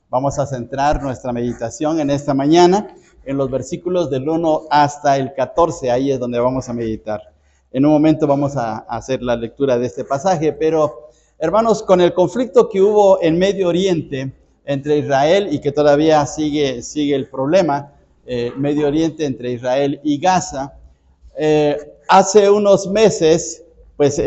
Vamos a centrar nuestra meditación en esta mañana en los versículos del 1 hasta el 14. Ahí es donde vamos a meditar. En un momento vamos a hacer la lectura de este pasaje, pero hermanos, con el conflicto que hubo en Medio Oriente entre Israel y que todavía sigue el problema, Medio Oriente entre Israel y Gaza, hace unos meses, pues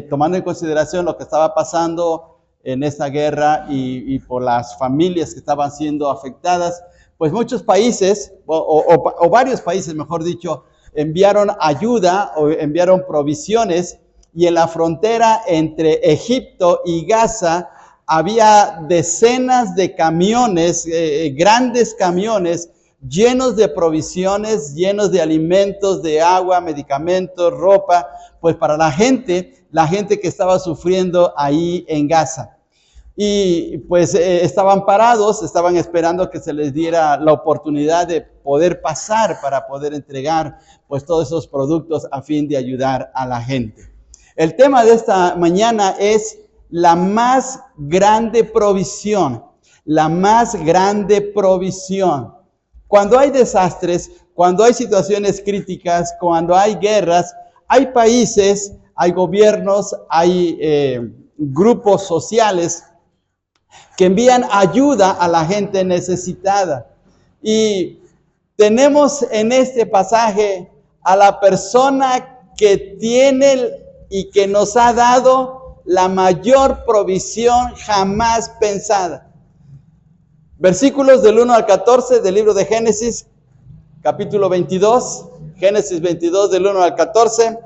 tomando en consideración lo que estaba pasando en esta guerra y por las familias que estaban siendo afectadas, pues muchos países, o varios países, mejor dicho, enviaron ayuda o enviaron provisiones, y en la frontera entre Egipto y Gaza había decenas de camiones, grandes camiones, llenos de provisiones, llenos de alimentos, de agua, medicamentos, ropa, pues para la gente que estaba sufriendo ahí en Gaza. Y pues estaban parados, estaban esperando que se les diera la oportunidad de poder pasar para poder entregar pues todos esos productos a fin de ayudar a la gente. El tema de esta mañana es la más grande provisión, la más grande provisión. Cuando hay desastres, cuando hay situaciones críticas, cuando hay guerras, hay países, hay gobiernos, hay grupos sociales que envían ayuda a la gente necesitada. Y tenemos en este pasaje a la persona que tiene y que nos ha dado la mayor provisión jamás pensada. Versículos del 1 al 14 del libro de Génesis, capítulo 22, Génesis 22 del 1 al 14.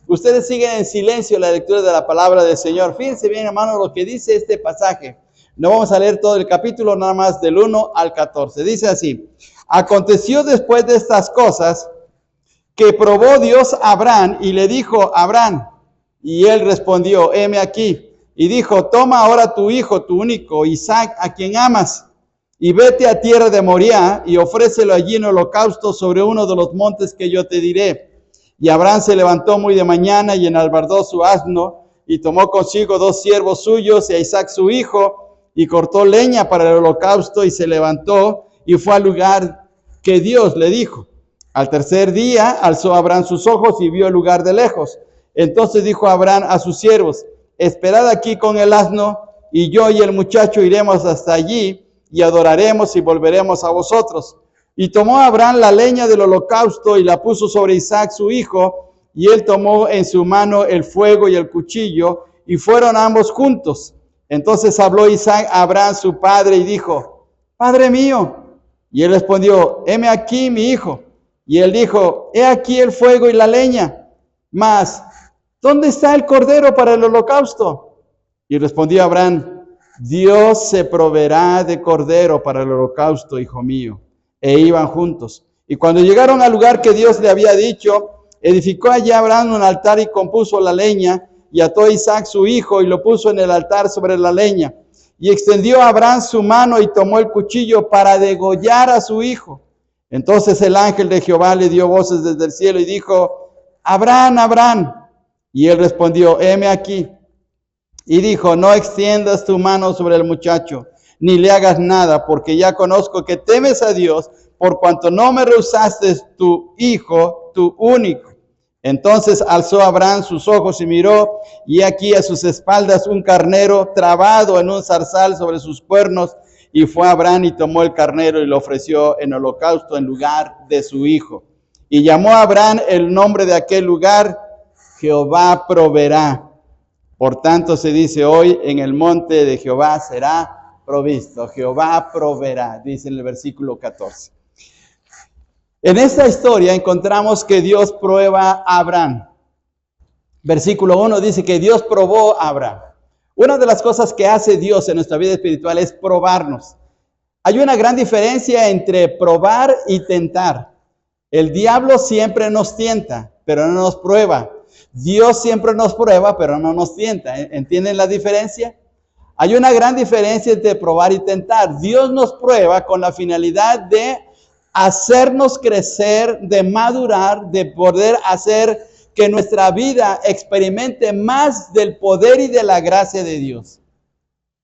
Ustedes siguen en silencio la lectura de la palabra del Señor. Fíjense bien, hermano, lo que dice este pasaje. No vamos a leer todo el capítulo, nada más del 1 al 14. Dice así: aconteció después de estas cosas que probó Dios a Abraham y le dijo: Abraham, y él respondió: heme aquí. Y dijo: toma ahora tu hijo, tu único, Isaac, a quien amas, y vete a tierra de Moriah y ofrécelo allí en holocausto sobre uno de los montes que yo te diré. Y Abraham se levantó muy de mañana y enalbardó su asno y tomó consigo 2 siervos suyos y a Isaac su hijo, y cortó leña para el holocausto y se levantó y fue al lugar que Dios le dijo. Al tercer día alzó Abraham sus ojos y vio el lugar de lejos. Entonces dijo Abraham a sus siervos: esperad aquí con el asno, y yo y el muchacho iremos hasta allí y adoraremos y volveremos a vosotros. Y tomó Abraham la leña del holocausto y la puso sobre Isaac su hijo, y él tomó en su mano el fuego y el cuchillo, y fueron ambos juntos. Entonces habló Isaac a Abraham su padre y dijo: Padre mío. Y él respondió: heme aquí, mi hijo. Y él dijo: he aquí el fuego y la leña, mas ¿dónde está el cordero para el holocausto? Y respondió Abraham: Dios se proveerá de cordero para el holocausto, hijo mío. E iban juntos. Y cuando llegaron al lugar que Dios le había dicho, edificó allí Abraham un altar y compuso la leña, y ató a Isaac su hijo y lo puso en el altar sobre la leña. Y extendió a Abraham su mano y tomó el cuchillo para degollar a su hijo. Entonces el ángel de Jehová le dio voces desde el cielo y dijo: Abraham, Abraham. Y él respondió: heme aquí. Y dijo: no extiendas tu mano sobre el muchacho, ni le hagas nada, porque ya conozco que temes a Dios, por cuanto no me rehusaste tu hijo, tu único. Entonces alzó Abraham sus ojos y miró, y aquí a sus espaldas un carnero trabado en un zarzal sobre sus cuernos. Y fue Abraham y tomó el carnero y lo ofreció en holocausto en lugar de su hijo. Y llamó a Abraham el nombre de aquel lugar: Jehová proveerá. Por tanto se dice hoy: en el monte de Jehová será provisto. Jehová proveerá, dice en el versículo 14. En esta historia encontramos que Dios prueba a Abraham. Versículo 1 dice que Dios probó a Abraham. Una de las cosas que hace Dios en nuestra vida espiritual es probarnos. Hay una gran diferencia entre probar y tentar. El diablo siempre nos tienta, pero no nos prueba. Dios siempre nos prueba, pero no nos tienta. ¿Entienden la diferencia? Hay una gran diferencia entre probar y tentar. Dios nos prueba con la finalidad de hacernos crecer, de madurar, de poder hacer que nuestra vida experimente más del poder y de la gracia de Dios.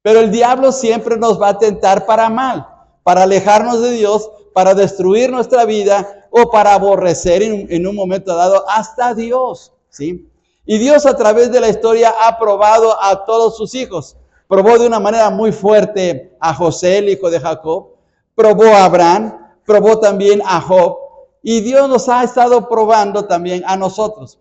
Pero el diablo siempre nos va a tentar para mal, para alejarnos de Dios, para destruir nuestra vida o para aborrecer en un momento dado hasta Dios, ¿sí? Y Dios a través de la historia ha probado a todos sus hijos. Probó de una manera muy fuerte a José, el hijo de Jacob. Probó a Abraham, probó también a Job. Y Dios nos ha estado probando también a nosotros.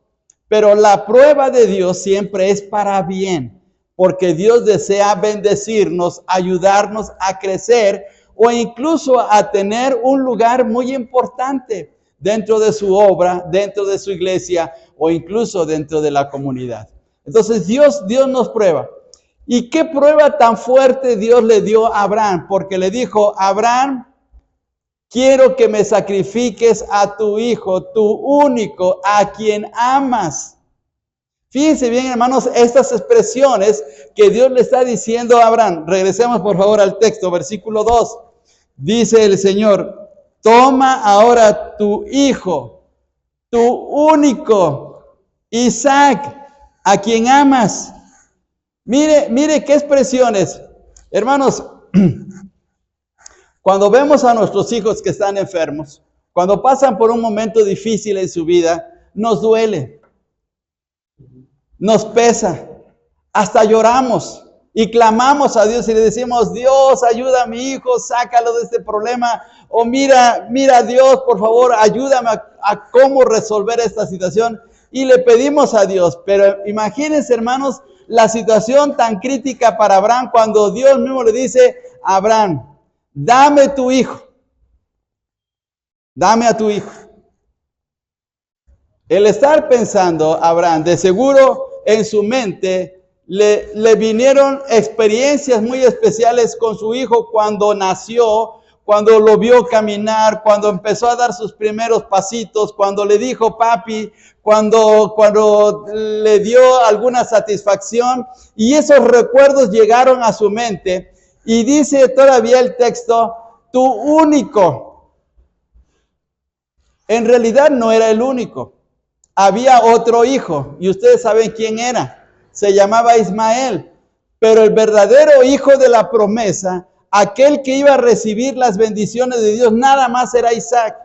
Pero la prueba de Dios siempre es para bien, porque Dios desea bendecirnos, ayudarnos a crecer o incluso a tener un lugar muy importante dentro de su obra, dentro de su iglesia o incluso dentro de la comunidad. Entonces Dios nos prueba. ¿Y qué prueba tan fuerte Dios le dio a Abraham? Porque le dijo, Abraham, quiero que me sacrifiques a tu hijo, tu único, a quien amas. Fíjense bien, hermanos, estas expresiones que Dios le está diciendo a Abraham. Regresemos por favor al texto, versículo 2. Dice el Señor, toma ahora tu hijo, tu único, Isaac, a quien amas. Mire qué expresiones. Hermanos, cuando vemos a nuestros hijos que están enfermos, cuando pasan por un momento difícil en su vida, nos duele, nos pesa, hasta lloramos y clamamos a Dios y le decimos, Dios, ayuda a mi hijo, sácalo de este problema. O mira Dios, por favor, ayúdame a cómo resolver esta situación. Y le pedimos a Dios, pero imagínense, hermanos, la situación tan crítica para Abraham cuando Dios mismo le dice a Abraham, dame tu hijo, dame a tu hijo. El estar pensando, Abraham, de seguro en su mente le vinieron experiencias muy especiales con su hijo cuando nació, cuando lo vio caminar, cuando empezó a dar sus primeros pasitos, cuando le dijo papi, cuando le dio alguna satisfacción, y esos recuerdos llegaron a su mente. Y dice todavía el texto, tu único. En realidad no era el único. Había otro hijo, y ustedes saben quién era. Se llamaba Ismael. Pero el verdadero hijo de la promesa, aquel que iba a recibir las bendiciones de Dios, nada más era Isaac.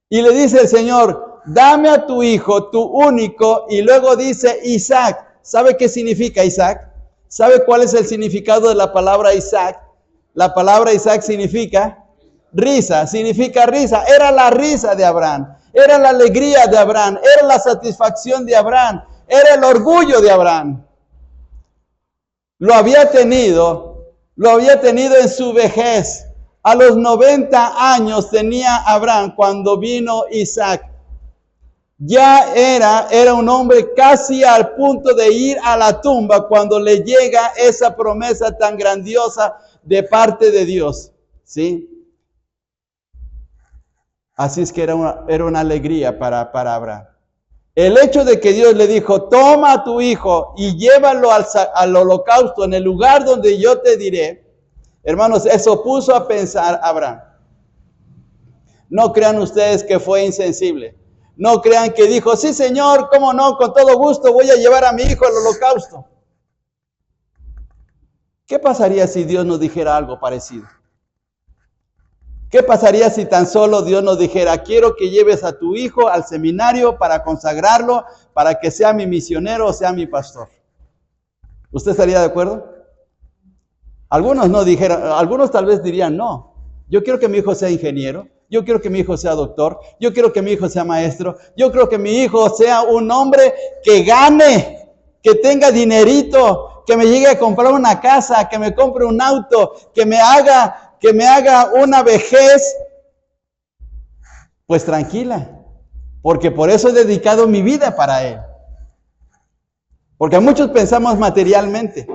Y le dice el Señor, dame a tu hijo, tu único, y luego dice Isaac. ¿Sabe qué significa Isaac? ¿Sabe cuál es el significado de la palabra Isaac? La palabra Isaac significa risa, significa risa. Era la risa de Abraham, era la alegría de Abraham, era la satisfacción de Abraham, era el orgullo de Abraham. Lo había tenido en su vejez. A los 90 años tenía Abraham cuando vino Isaac. Ya era un hombre casi al punto de ir a la tumba cuando le llega esa promesa tan grandiosa de parte de Dios, ¿sí? Así es que era una alegría para Abraham. El hecho de que Dios le dijo, toma a tu hijo y llévalo al holocausto en el lugar donde yo te diré, hermanos, eso puso a pensar a Abraham. No crean ustedes que fue insensible. No crean que dijo, sí Señor, cómo no, con todo gusto voy a llevar a mi hijo al holocausto. ¿Qué pasaría si Dios nos dijera algo parecido? ¿Qué pasaría si tan solo Dios nos dijera, quiero que lleves a tu hijo al seminario para consagrarlo, para que sea mi misionero o sea mi pastor? ¿Usted estaría de acuerdo? Algunos tal vez dirían, no, yo quiero que mi hijo sea ingeniero, yo quiero que mi hijo sea doctor, yo quiero que mi hijo sea maestro, yo quiero que mi hijo sea un hombre que gane, que tenga dinerito, que me llegue a comprar una casa, que me compre un auto, que me haga una vejez, pues tranquila, porque por eso he dedicado mi vida para él. Porque muchos pensamos materialmente.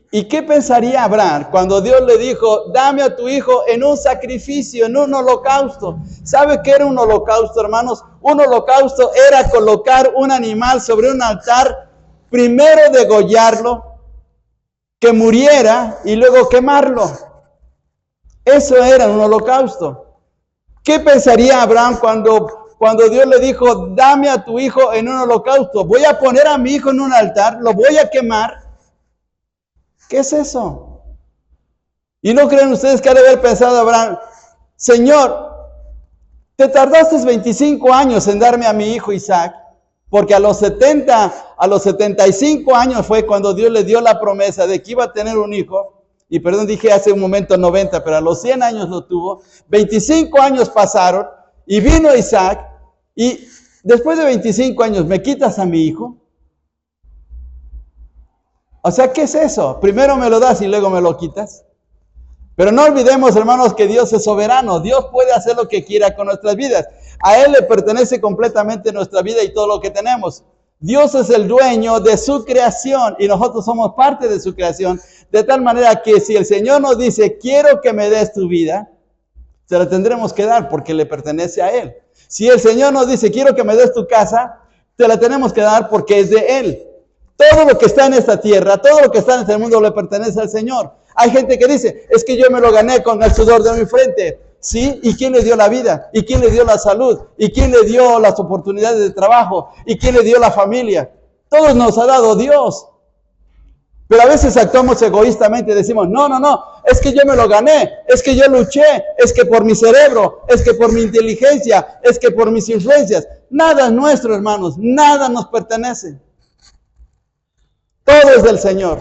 ¿Y qué pensaría Abraham cuando Dios le dijo, dame a tu hijo en un sacrificio, en un holocausto? ¿Sabe qué era un holocausto, hermanos? Un holocausto era colocar un animal sobre un altar, primero degollarlo, que muriera y luego quemarlo. Eso era un holocausto. ¿Qué pensaría Abraham cuando Dios le dijo, dame a tu hijo en un holocausto? Voy a poner a mi hijo en un altar, lo voy a quemar. ¿Qué es eso? ¿Y no creen ustedes que ha de haber pensado Abraham, Señor, te tardaste 25 años en darme a mi hijo Isaac? Porque a los 75 años fue cuando Dios le dio la promesa de que iba a tener un hijo. Y perdón, dije hace un momento 90, pero a los 100 años lo tuvo. 25 años pasaron y vino Isaac. Y después de 25 años, ¿me quitas a mi hijo? O sea, ¿qué es eso? Primero me lo das y luego me lo quitas. Pero no olvidemos, hermanos, que Dios es soberano. Dios puede hacer lo que quiera con nuestras vidas. A Él le pertenece completamente nuestra vida y todo lo que tenemos. Dios es el dueño de su creación y nosotros somos parte de su creación. De tal manera que si el Señor nos dice, quiero que me des tu vida, se la tendremos que dar porque le pertenece a Él. Si el Señor nos dice, quiero que me des tu casa, te la tenemos que dar porque es de Él. Todo lo que está en esta tierra, todo lo que está en este mundo le pertenece al Señor. Hay gente que dice, es que yo me lo gané con el sudor de mi frente. ¿Sí? ¿Y quién le dio la vida? ¿Y quién le dio la salud? ¿Y quién le dio las oportunidades de trabajo? ¿Y quién le dio la familia? Todos nos ha dado Dios. Pero a veces actuamos egoístamente y decimos, no, es que yo me lo gané, es que yo luché, es que por mi cerebro, es que por mi inteligencia, es que por mis influencias. Nada es nuestro, hermanos, nada nos pertenece. Todo es del Señor.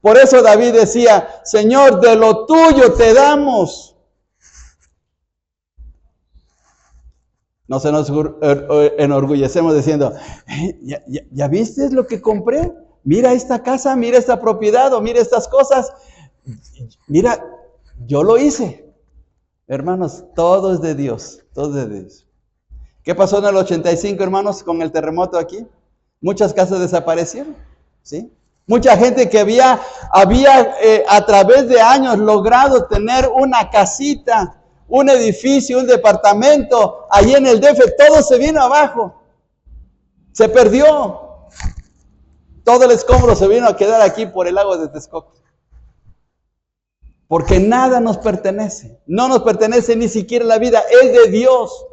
Por eso David decía, Señor, de lo tuyo te damos. No se nos enorgullecemos diciendo, ¿ya viste lo que compré? Mira esta casa, mira esta propiedad, o mira estas cosas. Mira, yo lo hice. Hermanos, todo es de Dios, todo es de Dios. ¿Qué pasó en el 85, hermanos, con el terremoto aquí? Muchas casas desaparecieron, ¿sí? Mucha gente que había a través de años logrado tener una casita, un edificio, un departamento, allí en el DF, todo se vino abajo. Se perdió. Todo el escombro se vino a quedar aquí por el lago de Texcoco. Porque nada nos pertenece. No nos pertenece ni siquiera la vida, es de Dios.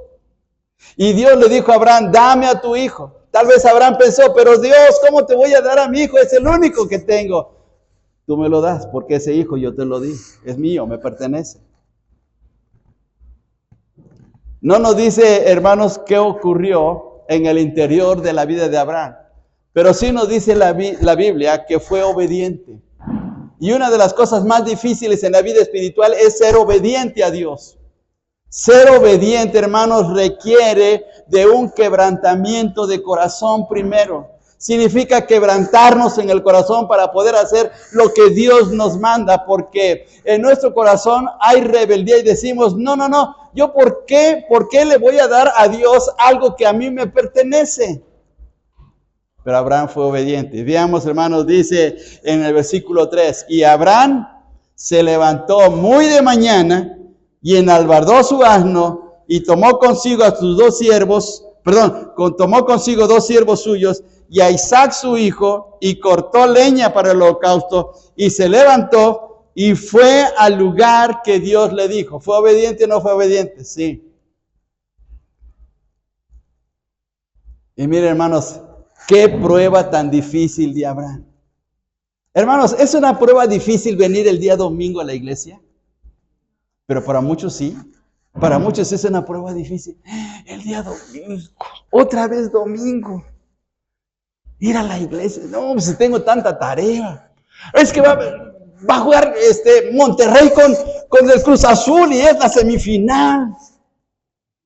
Y Dios le dijo a Abraham, dame a tu hijo. Tal vez Abraham pensó, pero Dios, ¿cómo te voy a dar a mi hijo? Es el único que tengo. Tú me lo das porque ese hijo yo te lo di. Es mío, me pertenece. No nos dice, hermanos, qué ocurrió en el interior de la vida de Abraham, pero sí nos dice la Biblia que fue obediente. Y una de las cosas más difíciles en la vida espiritual es ser obediente a Dios. Ser obediente, hermanos, requiere de un quebrantamiento de corazón primero. Significa quebrantarnos en el corazón para poder hacer lo que Dios nos manda, porque en nuestro corazón hay rebeldía y decimos, no, ¿yo por qué le voy a dar a Dios algo que a mí me pertenece? Pero Abraham fue obediente. Veamos, hermanos, dice en el versículo 3, y Abraham se levantó muy de mañana y enalbardó su asno y tomó consigo a sus tomó consigo 2 siervos suyos y a Isaac su hijo, y cortó leña para el holocausto, y se levantó y fue al lugar que Dios le dijo. ¿Fue obediente o no fue obediente? Sí. Y miren, hermanos, qué prueba tan difícil de Abraham. Hermanos, ¿es una prueba difícil venir el día domingo a la iglesia? Pero para muchos sí. Para muchos es una prueba difícil. El día domingo, otra vez domingo. Ir a la iglesia, no, pues tengo tanta tarea. Es que va a jugar Monterrey con el Cruz Azul y es la semifinal.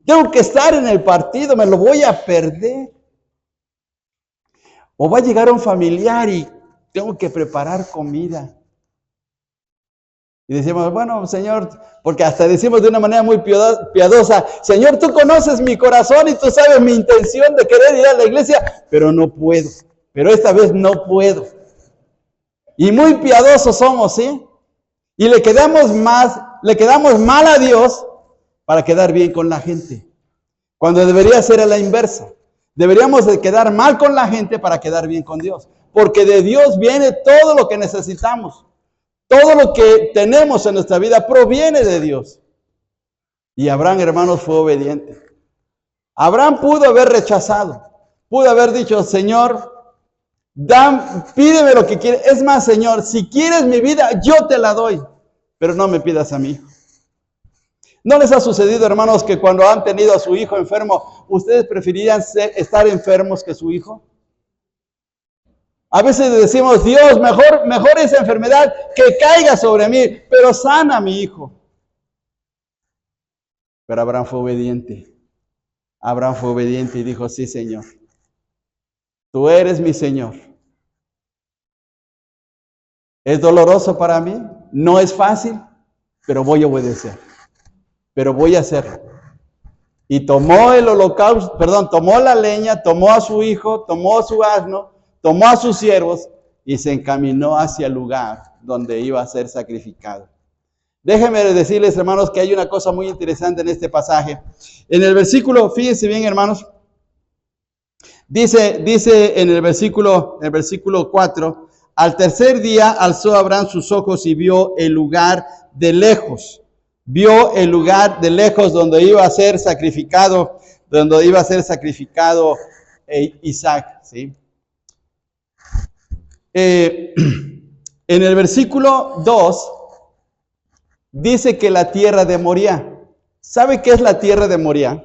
Tengo que estar en el partido, me lo voy a perder. O va a llegar un familiar y tengo que preparar comida. Y decimos, bueno, Señor, porque hasta decimos de una manera muy piadosa, Señor, tú conoces mi corazón y tú sabes mi intención de querer ir a la iglesia, pero no puedo, pero esta vez no puedo. Y muy piadosos somos, ¿sí? Y le quedamos mal a Dios para quedar bien con la gente, cuando debería ser a la inversa. Deberíamos de quedar mal con la gente para quedar bien con Dios, porque de Dios viene todo lo que necesitamos. Todo lo que tenemos en nuestra vida proviene de Dios. Y Abraham, hermanos, fue obediente. Abraham pudo haber rechazado. Pudo haber dicho, Señor, Pídeme lo que quieres. Es más, Señor, si quieres mi vida, yo te la doy, pero no me pidas a mi hijo. ¿No les ha sucedido, hermanos, que cuando han tenido a su hijo enfermo, ustedes preferirían estar enfermos que su hijo? A veces decimos, Dios, mejor esa enfermedad que caiga sobre mí, pero sana a mi hijo. Pero Abraham fue obediente. Abraham fue obediente y dijo, sí, Señor, tú eres mi Señor. Es doloroso para mí, no es fácil, pero voy a obedecer. Pero voy a hacerlo. Y tomó el holocausto, tomó la leña, tomó a su hijo, tomó a su asno, tomó a sus siervos y se encaminó hacia el lugar donde iba a ser sacrificado. Déjenme decirles, hermanos, que hay una cosa muy interesante en este pasaje. En el versículo, fíjense bien, hermanos, dice en el versículo 4, al tercer día alzó Abraham sus ojos y vio el lugar de lejos. Vio el lugar de lejos donde iba a ser sacrificado, Isaac, ¿sí? En el versículo 2 dice que la tierra de Moriah. ¿Sabe qué es la tierra de Moriah?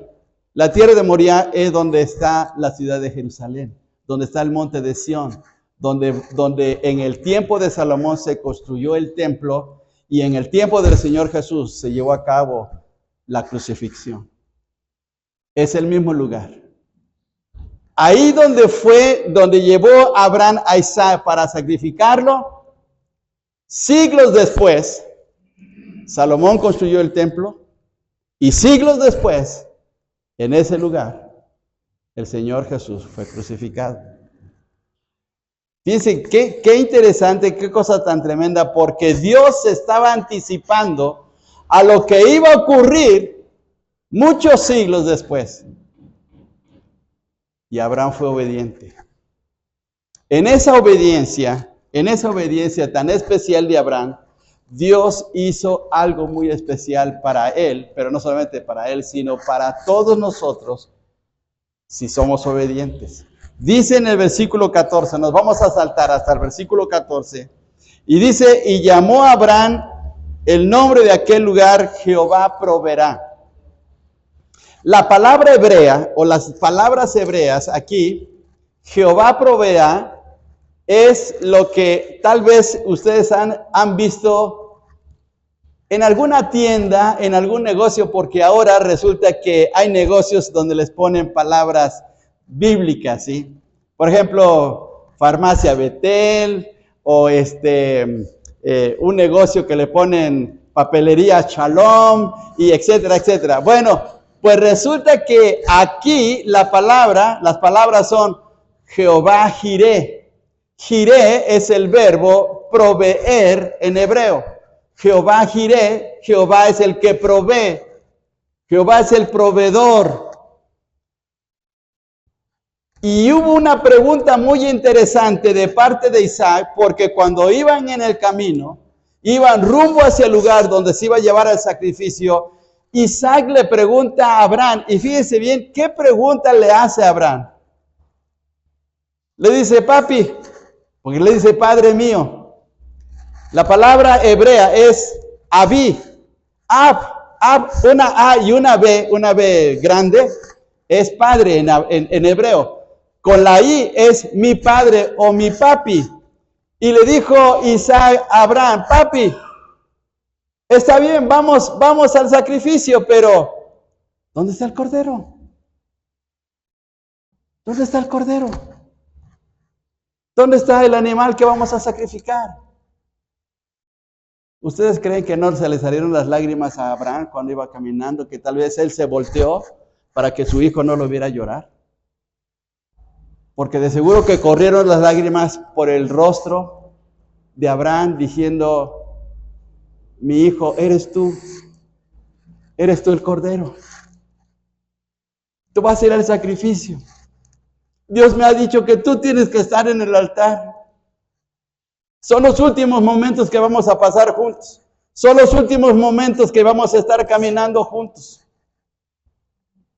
La tierra de Moriah es donde está la ciudad de Jerusalén, donde está el monte de Sión, donde en el tiempo de Salomón se construyó el templo y en el tiempo del Señor Jesús se llevó a cabo la crucifixión. Es el mismo lugar. Ahí donde llevó Abraham a Isaac para sacrificarlo, siglos después, Salomón construyó el templo y siglos después, en ese lugar, el Señor Jesús fue crucificado. Fíjense, qué interesante, qué cosa tan tremenda, porque Dios se estaba anticipando a lo que iba a ocurrir muchos siglos después. Y Abraham fue obediente. En esa obediencia tan especial de Abraham, Dios hizo algo muy especial para él, pero no solamente para él, sino para todos nosotros, si somos obedientes. Dice en el versículo 14, nos vamos a saltar hasta el versículo 14, y dice, y llamó a Abraham el nombre de aquel lugar, Jehová proveerá. La palabra hebrea, o las palabras hebreas aquí, Jehová proveerá, es lo que tal vez ustedes han visto en alguna tienda, en algún negocio, porque ahora resulta que hay negocios donde les ponen palabras bíblicas, ¿sí? Por ejemplo, Farmacia Betel, o un negocio que le ponen Papelería Shalom, y etcétera, etcétera. Bueno, pues resulta que aquí las palabras son Jehová Jireh. Jireh es el verbo proveer en hebreo. Jehová Jireh, Jehová es el que provee. Jehová es el proveedor. Y hubo una pregunta muy interesante de parte de Isaac, porque cuando iban en el camino, iban rumbo hacia el lugar donde se iba a llevar el sacrificio, Isaac le pregunta a Abraham, y fíjense bien, ¿qué pregunta le hace a Abraham? Le dice, papi, porque le dice, padre mío. La palabra hebrea es Abí. Una A y una B grande, es padre en hebreo. Con la I es mi padre o mi papi. Y le dijo Isaac a Abraham, papi, está bien, vamos al sacrificio, pero ¿dónde está el cordero? ¿Dónde está el cordero? ¿Dónde está el animal que vamos a sacrificar? ¿Ustedes creen que no se le salieron las lágrimas a Abraham cuando iba caminando? Que tal vez él se volteó para que su hijo no lo viera llorar. Porque de seguro que corrieron las lágrimas por el rostro de Abraham diciendo, mi hijo, eres tú el cordero. Tú vas a ir al sacrificio. Dios me ha dicho que tú tienes que estar en el altar. Son los últimos momentos que vamos a pasar juntos. Son los últimos momentos que vamos a estar caminando juntos.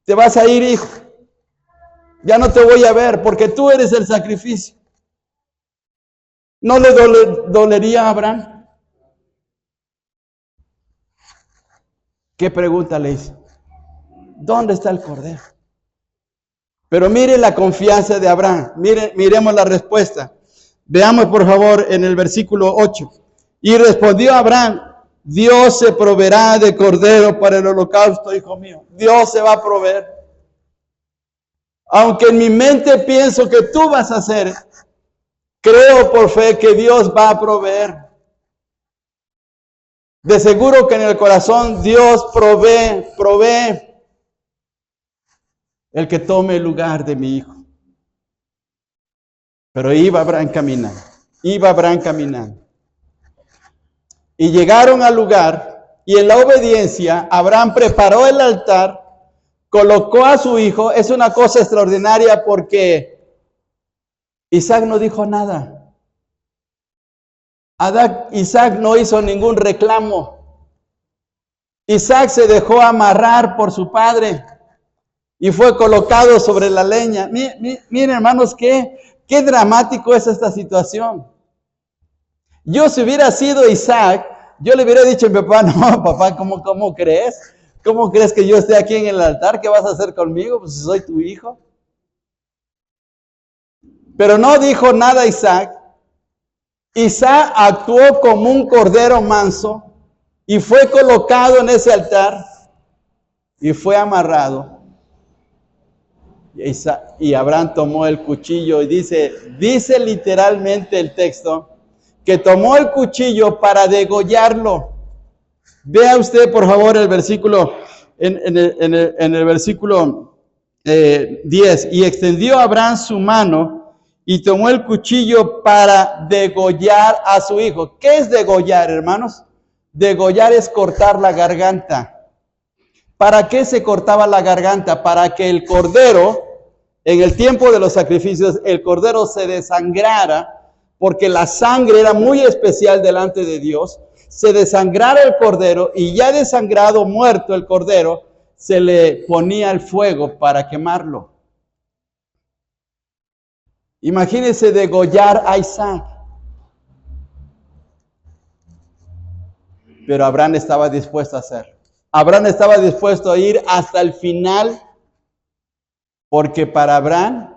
Te vas a ir, hijo. Ya no te voy a ver porque tú eres el sacrificio. ¿No le dolería a Abraham? ¿Qué pregunta le hizo? ¿Dónde está el cordero? Pero mire la confianza de Abraham. Miremos la respuesta. Veamos por favor en el versículo 8. Y respondió Abraham: Dios se proveerá de cordero para el holocausto, hijo mío. Dios se va a proveer. Aunque en mi mente pienso que tú vas a hacer, creo por fe que Dios va a proveer. De seguro que en el corazón Dios provee el que tome el lugar de mi hijo. Pero iba Abraham caminando. Y llegaron al lugar, y en la obediencia Abraham preparó el altar, colocó a su hijo. Es una cosa extraordinaria porque Isaac no dijo nada. Isaac no hizo ningún reclamo. Isaac se dejó amarrar por su padre y fue colocado sobre la leña. Miren, hermanos, qué dramático es esta situación. Yo, si hubiera sido Isaac, yo le hubiera dicho a mi papá: no, papá, ¿cómo crees? ¿Cómo crees que yo esté aquí en el altar? ¿Qué vas a hacer conmigo? Pues si soy tu hijo. Pero no dijo nada Isaac. Isaac actuó como un cordero manso y fue colocado en ese altar y fue amarrado. Y Abraham tomó el cuchillo y dice literalmente el texto que tomó el cuchillo para degollarlo. Vea usted por favor el versículo, en el versículo 10. Y extendió Abraham su mano y tomó el cuchillo para degollar a su hijo. ¿Qué es degollar, hermanos? Degollar es cortar la garganta. ¿Para qué se cortaba la garganta? Para que el cordero, en el tiempo de los sacrificios, el cordero se desangrara, porque la sangre era muy especial delante de Dios. Se desangrara el cordero y ya desangrado, muerto el cordero, se le ponía el fuego para quemarlo. Imagínense degollar a Isaac. Pero Abraham estaba dispuesto a hacerlo. Abraham estaba dispuesto a ir hasta el final, porque para Abraham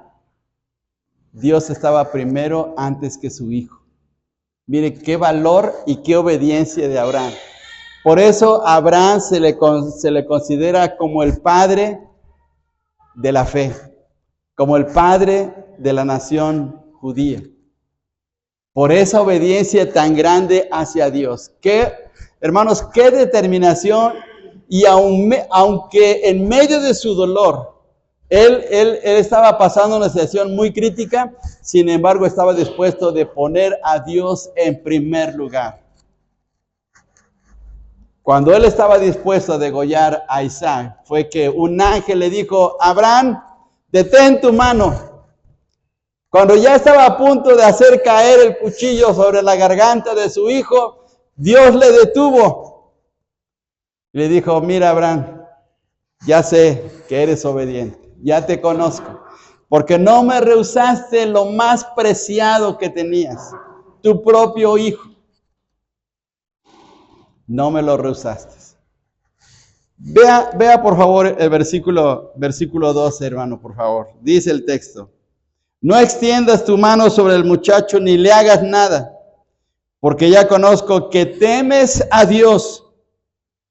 Dios estaba primero antes que su hijo. Mire qué valor y qué obediencia de Abraham. Por eso a Abraham se le considera como el padre de la fe, como el padre de la nación judía. Por esa obediencia tan grande hacia Dios. Hermanos, qué determinación. Y aunque en medio de su dolor, él estaba pasando una situación muy crítica, sin embargo estaba dispuesto de poner a Dios en primer lugar. Cuando él estaba dispuesto a degollar a Isaac, fue que un ángel le dijo: Abraham, detén tu mano. Cuando ya estaba a punto de hacer caer el cuchillo sobre la garganta de su hijo, Dios le detuvo. Le dijo: mira, Abraham, ya sé que eres obediente, ya te conozco, porque no me rehusaste lo más preciado que tenías, tu propio hijo. No me lo rehusaste. Vea por favor el versículo 12, hermano, por favor. Dice el texto: no extiendas tu mano sobre el muchacho ni le hagas nada, porque ya conozco que temes a Dios,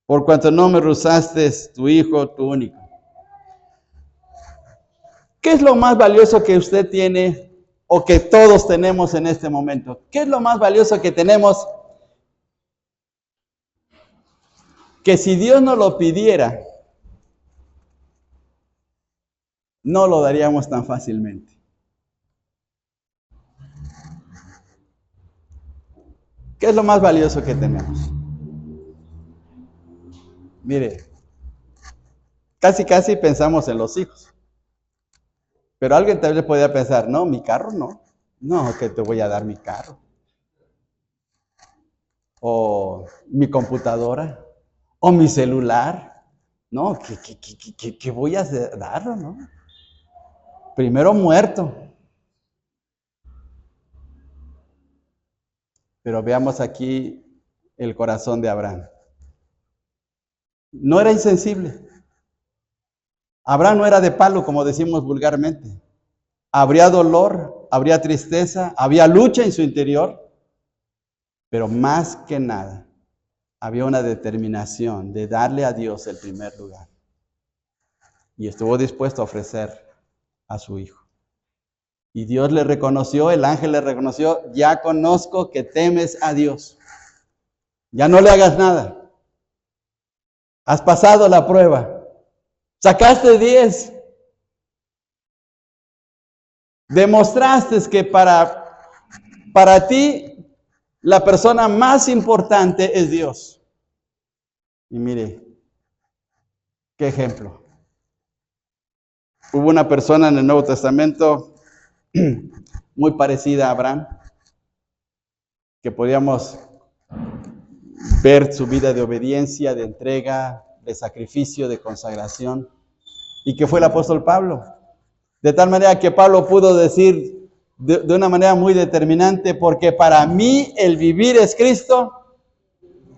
por cuanto no me rehusaste tu hijo, tu único. ¿Qué es lo más valioso que usted tiene o que todos tenemos en este momento? ¿Qué es lo más valioso que tenemos? Que si Dios no lo pidiera, no lo daríamos tan fácilmente. ¿Qué es lo más valioso que tenemos? Mire, casi pensamos en los hijos. Pero alguien tal vez podría pensar: no, mi carro no. No, que te voy a dar mi carro. O mi computadora. O mi celular. No, ¿qué voy a dar, no? Primero muerto. Pero veamos aquí el corazón de Abraham. No era insensible. Abraham no era de palo, como decimos vulgarmente. Habría dolor, habría tristeza, había lucha en su interior, pero más que nada, había una determinación de darle a Dios el primer lugar. Y estuvo dispuesto a ofrecer a su hijo. Y Dios le reconoció, el ángel le reconoció, ya conozco que temes a Dios. Ya no le hagas nada. Has pasado la prueba. Sacaste 10. Demostraste que para ti la persona más importante es Dios. Y mire, qué ejemplo. Hubo una persona en el Nuevo Testamento muy parecida a Abraham, que podíamos ver su vida de obediencia, de entrega, de sacrificio, de consagración, y que fue el apóstol Pablo. De tal manera que Pablo pudo decir de una manera muy determinante, porque para mí el vivir es Cristo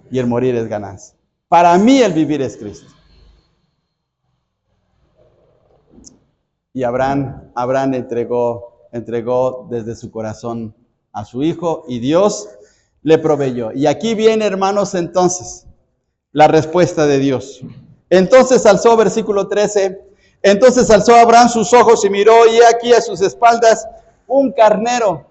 y el morir es ganancia. Para mí el vivir es Cristo. Y Abraham entregó desde su corazón a su hijo y Dios le proveyó. Y aquí viene, hermanos, entonces, la respuesta de Dios. Entonces alzó, versículo 13, entonces alzó Abraham sus ojos y miró, y aquí a sus espaldas un carnero.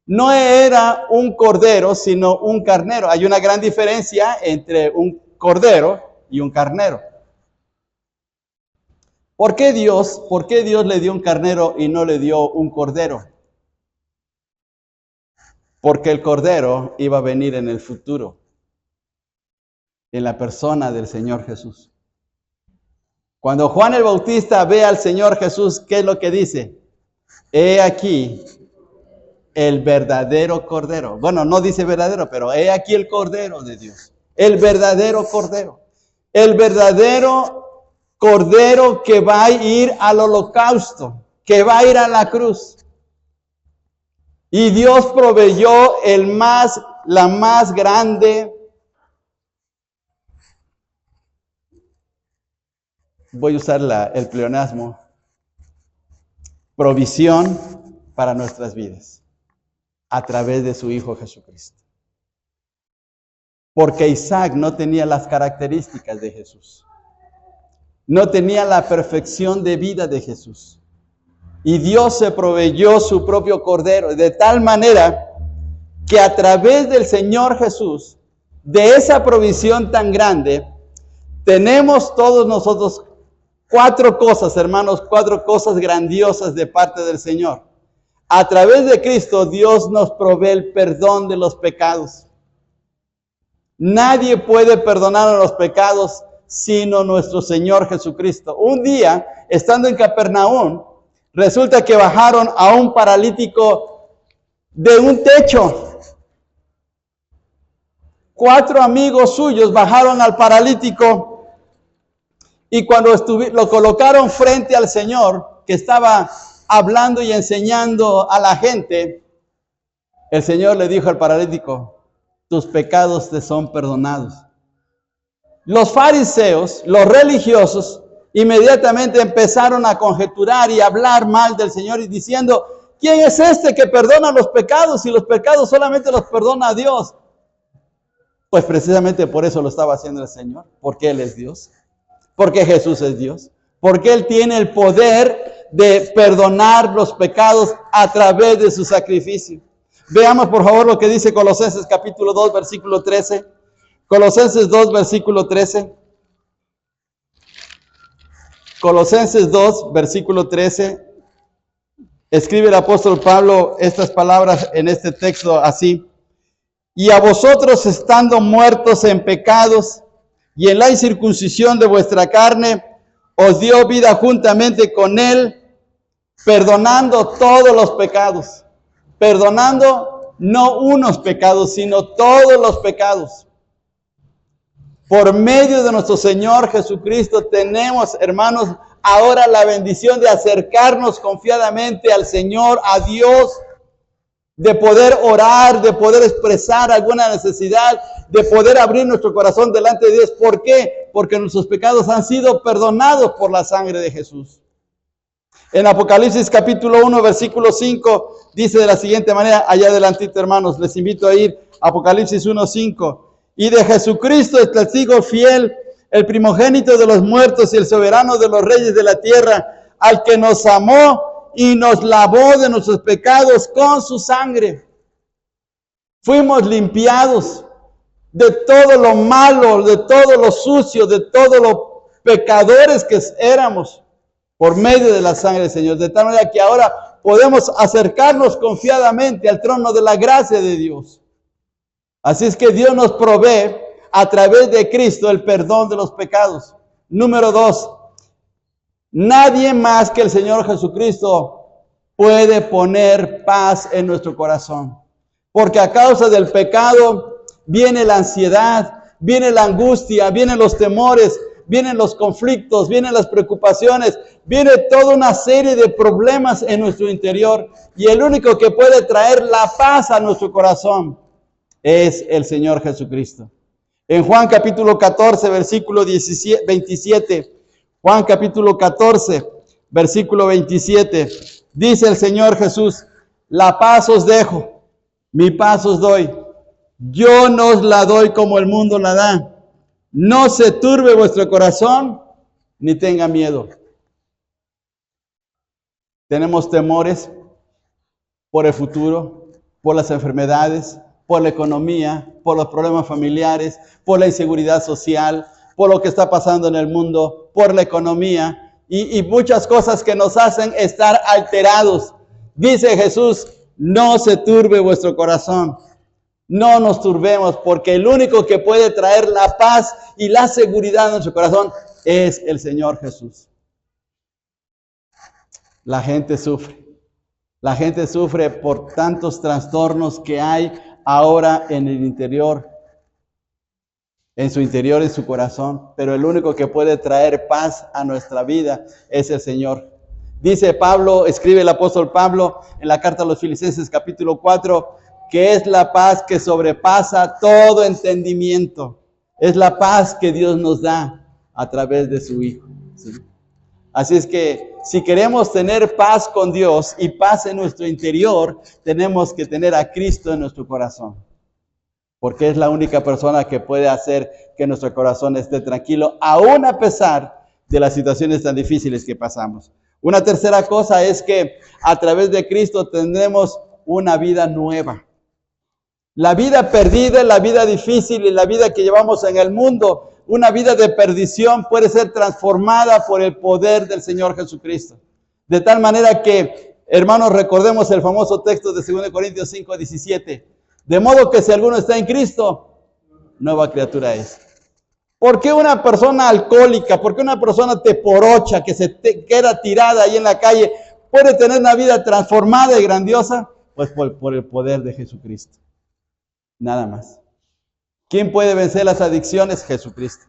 No era un cordero, sino un carnero. Hay una gran diferencia entre un cordero y un carnero. ¿Por qué Dios le dio un carnero y no le dio un cordero? Porque el cordero iba a venir en el futuro, en la persona del Señor Jesús. Cuando Juan el Bautista ve al Señor Jesús, ¿qué es lo que dice? He aquí el verdadero cordero. Bueno, no dice verdadero, pero he aquí el cordero de Dios. El verdadero cordero. El verdadero cordero que va a ir al holocausto, que va a ir a la cruz. Y Dios proveyó la más grande, voy a usar el pleonasmo, provisión para nuestras vidas, a través de su Hijo Jesucristo. Porque Isaac no tenía las características de Jesús. No tenía la perfección de vida de Jesús. Y Dios se proveyó su propio cordero, de tal manera que a través del Señor Jesús, de esa provisión tan grande, tenemos todos nosotros 4 cosas, hermanos, 4 cosas grandiosas de parte del Señor. A través de Cristo, Dios nos provee el perdón de los pecados. Nadie puede perdonar los pecados sino nuestro Señor Jesucristo. Un día, estando en Capernaum, resulta que bajaron a un paralítico de un techo. 4 amigos suyos bajaron al paralítico y cuando lo colocaron frente al Señor, que estaba hablando y enseñando a la gente, el Señor le dijo al paralítico, tus pecados te son perdonados. Los fariseos, los religiosos, inmediatamente empezaron a conjeturar y hablar mal del Señor y diciendo, ¿quién es este que perdona los pecados? Si los pecados solamente los perdona Dios. Pues precisamente por eso lo estaba haciendo el Señor, porque Él es Dios, porque Jesús es Dios, porque Él tiene el poder de perdonar los pecados a través de su sacrificio. Veamos por favor lo que dice Colosenses capítulo 2, versículo 13. Colosenses 2, versículo 13. Colosenses 2, versículo 13. Escribe el apóstol Pablo estas palabras en este texto así. Y a vosotros estando muertos en pecados y en la incircuncisión de vuestra carne, os dio vida juntamente con Él, perdonando todos los pecados. Perdonando no unos pecados, sino todos los pecados. Por medio de nuestro Señor Jesucristo tenemos, hermanos, ahora la bendición de acercarnos confiadamente al Señor, a Dios. de poder orar, de poder expresar alguna necesidad, de poder abrir nuestro corazón delante de Dios. ¿Por qué? Porque nuestros pecados han sido perdonados por la sangre de Jesús. En Apocalipsis capítulo 1, versículo 5, dice de la siguiente manera, allá adelantito, hermanos, les invito a ir, Apocalipsis 1, 5. Y de Jesucristo, el testigo fiel, el primogénito de los muertos y el soberano de los reyes de la tierra, al que nos amó y nos lavó de nuestros pecados con su sangre. Fuimos limpiados de todo lo malo, de todo lo sucio, de todos los pecadores que éramos por medio de la sangre del Señor. De tal manera que ahora podemos acercarnos confiadamente al trono de la gracia de Dios. Así es que Dios nos provee a través de Cristo el perdón de los pecados. Número 2, nadie más que el Señor Jesucristo puede poner paz en nuestro corazón. Porque a causa del pecado viene la ansiedad, viene la angustia, vienen los temores, vienen los conflictos, vienen las preocupaciones, viene toda una serie de problemas en nuestro interior. Y el único que puede traer la paz a nuestro corazón es el Señor Jesucristo. En Juan capítulo 14, versículo 27, Juan capítulo 14, versículo 27, dice el Señor Jesús, la paz os dejo, mi paz os doy. Yo no os la doy como el mundo la da. No se turbe vuestro corazón, ni tenga miedo. Tenemos temores por el futuro, por las enfermedades, por la economía, por los problemas familiares, por la inseguridad social, por lo que está pasando en el mundo, por la economía y muchas cosas que nos hacen estar alterados. Dice Jesús, no se turbe vuestro corazón. No nos turbemos, porque el único que puede traer la paz y la seguridad a nuestro corazón es el Señor Jesús. La gente sufre. La gente sufre por tantos trastornos que hay ahora en el interior, en su interior, en su corazón. Pero el único que puede traer paz a nuestra vida es el Señor. Dice Pablo, escribe el apóstol Pablo en la carta a los Filipenses capítulo 4, que es la paz que sobrepasa todo entendimiento. Es la paz que Dios nos da a través de su Hijo. ¿Sí? Así es que si queremos tener paz con Dios y paz en nuestro interior, tenemos que tener a Cristo en nuestro corazón. Porque es la única persona que puede hacer que nuestro corazón esté tranquilo, aún a pesar de las situaciones tan difíciles que pasamos. Una tercera cosa es que a través de Cristo tendremos una vida nueva. La vida perdida, la vida difícil y la vida que llevamos en el mundo, una vida de perdición, puede ser transformada por el poder del Señor Jesucristo. De tal manera que, hermanos, recordemos el famoso texto de 2 Corintios 5, 17. De modo que si alguno está en Cristo, nueva criatura es. ¿Por qué una persona alcohólica, por qué una persona teporocha que se queda tirada ahí en la calle puede tener una vida transformada y grandiosa? Pues por el poder de Jesucristo. Nada más. ¿Quién puede vencer las adicciones? Jesucristo.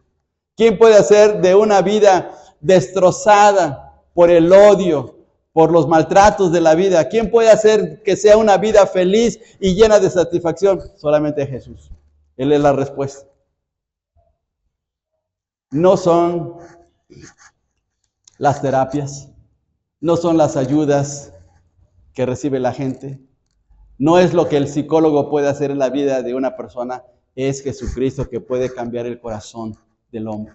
¿Quién puede hacer de una vida destrozada por el odio, por los maltratos de la vida? ¿Quién puede hacer que sea una vida feliz y llena de satisfacción? Solamente Jesús. Él es la respuesta. No son las terapias, no son las ayudas que recibe la gente. No es lo que el psicólogo puede hacer en la vida de una persona, es Jesucristo que puede cambiar el corazón del hombre.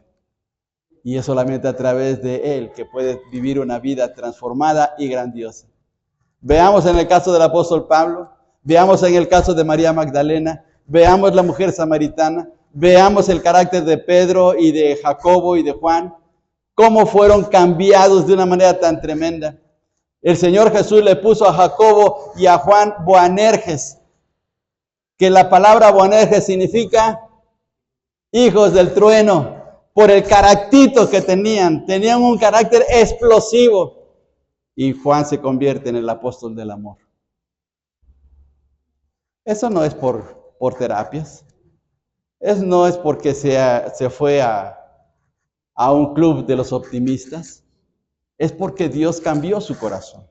Y es solamente a través de Él que puede vivir una vida transformada y grandiosa. Veamos en el caso del apóstol Pablo, veamos en el caso de María Magdalena, veamos la mujer samaritana, veamos el carácter de Pedro y de Jacobo y de Juan, cómo fueron cambiados de una manera tan tremenda. El Señor Jesús le puso a Jacobo y a Juan Boanerges, que la palabra Boanerges significa hijos del trueno, por el caractito que tenían un carácter explosivo. Y Juan se convierte en el apóstol del amor. Eso no es por terapias, eso no es porque se fue a un club de los optimistas. Es porque Dios cambió su corazón.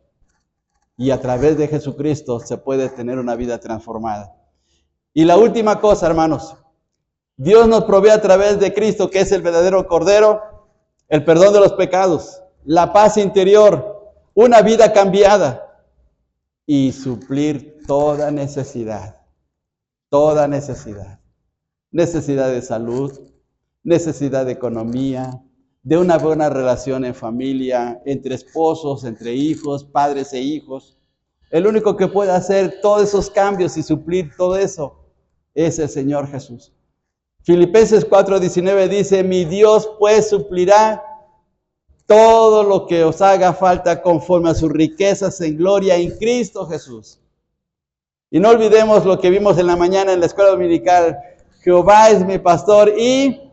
Y a través de Jesucristo se puede tener una vida transformada. Y la última cosa, hermanos, Dios nos provee a través de Cristo, que es el verdadero Cordero, el perdón de los pecados, la paz interior, una vida cambiada y suplir toda necesidad, necesidad de salud, necesidad de economía, de una buena relación en familia, entre esposos, entre hijos, padres e hijos. El único que puede hacer todos esos cambios y suplir todo eso es el Señor Jesús. Filipenses 4:19 dice, mi Dios pues suplirá todo lo que os haga falta conforme a sus riquezas en gloria en Cristo Jesús. Y no olvidemos lo que vimos en la mañana en la escuela dominical. Jehová es mi pastor y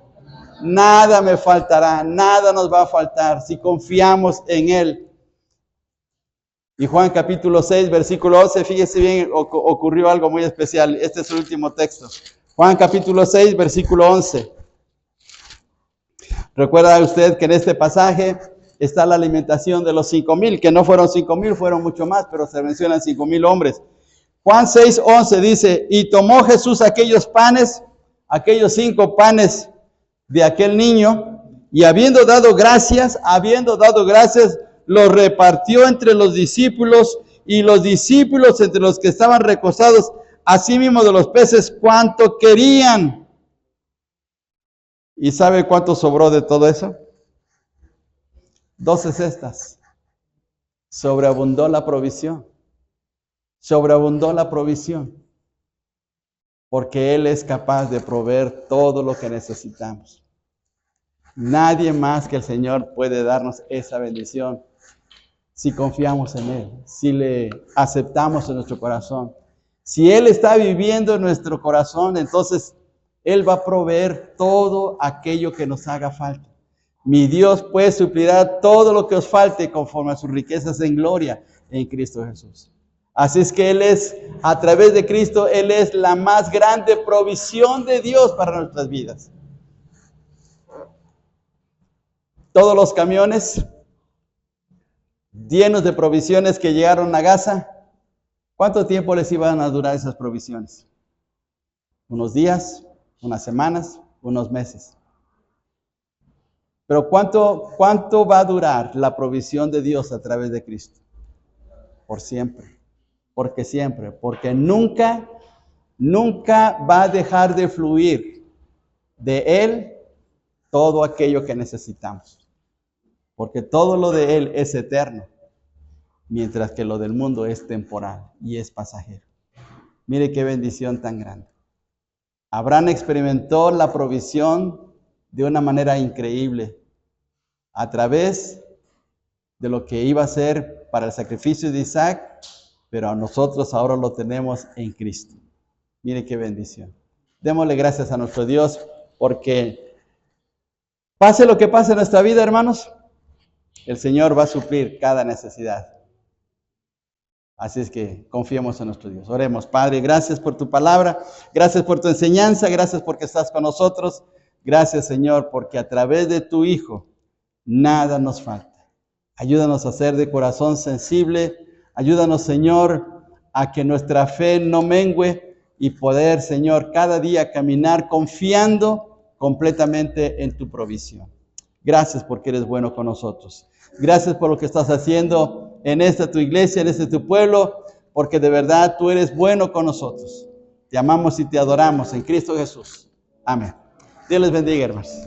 nada me faltará, nada nos va a faltar si confiamos en Él. Y Juan capítulo 6, versículo 11, fíjese bien, ocurrió algo muy especial. Este es el último texto. Juan capítulo 6, versículo 11. Recuerda usted que en este pasaje está la alimentación de los 5,000, que no fueron 5,000, fueron mucho más, pero se mencionan 5,000 hombres. Juan 6, 11 dice, y tomó Jesús aquellos panes, aquellos 5 panes de aquel niño, y habiendo dado gracias, los repartió entre los discípulos, y los discípulos entre los que estaban recostados, asimismo de los peces, cuanto querían. ¿Y sabe cuánto sobró de todo eso? 12 cestas. Sobreabundó la provisión. Porque Él es capaz de proveer todo lo que necesitamos. Nadie más que el Señor puede darnos esa bendición si confiamos en Él, si le aceptamos en nuestro corazón. Si Él está viviendo en nuestro corazón, entonces Él va a proveer todo aquello que nos haga falta. Mi Dios pues suplirá todo lo que os falte conforme a sus riquezas en gloria en Cristo Jesús. Así es que Él es, a través de Cristo, Él es la más grande provisión de Dios para nuestras vidas. Todos los camiones llenos de provisiones que llegaron a Gaza, ¿cuánto tiempo les iban a durar esas provisiones? ¿Unos días? ¿Unas semanas? ¿Unos meses? Pero ¿cuánto va a durar la provisión de Dios a través de Cristo? Por siempre. Porque nunca va a dejar de fluir de Él todo aquello que necesitamos. Porque todo lo de Él es eterno, mientras que lo del mundo es temporal y es pasajero. Mire qué bendición tan grande. Abraham experimentó la provisión de una manera increíble a través de lo que iba a ser para el sacrificio de Isaac, pero a nosotros ahora lo tenemos en Cristo. Mire qué bendición. Démosle gracias a nuestro Dios porque pase lo que pase en nuestra vida, hermanos, el Señor va a suplir cada necesidad. Así es que confiemos en nuestro Dios. Oremos. Padre, gracias por tu palabra, gracias por tu enseñanza, gracias porque estás con nosotros. Gracias, Señor, porque a través de tu Hijo nada nos falta. Ayúdanos a ser de corazón sensible. Ayúdanos, Señor, a que nuestra fe no mengüe y poder, Señor, cada día caminar confiando completamente en tu provisión. Gracias porque eres bueno con nosotros. Gracias por lo que estás haciendo en esta tu iglesia, en este tu pueblo, porque de verdad tú eres bueno con nosotros. Te amamos y te adoramos en Cristo Jesús. Amén. Dios les bendiga, hermanos.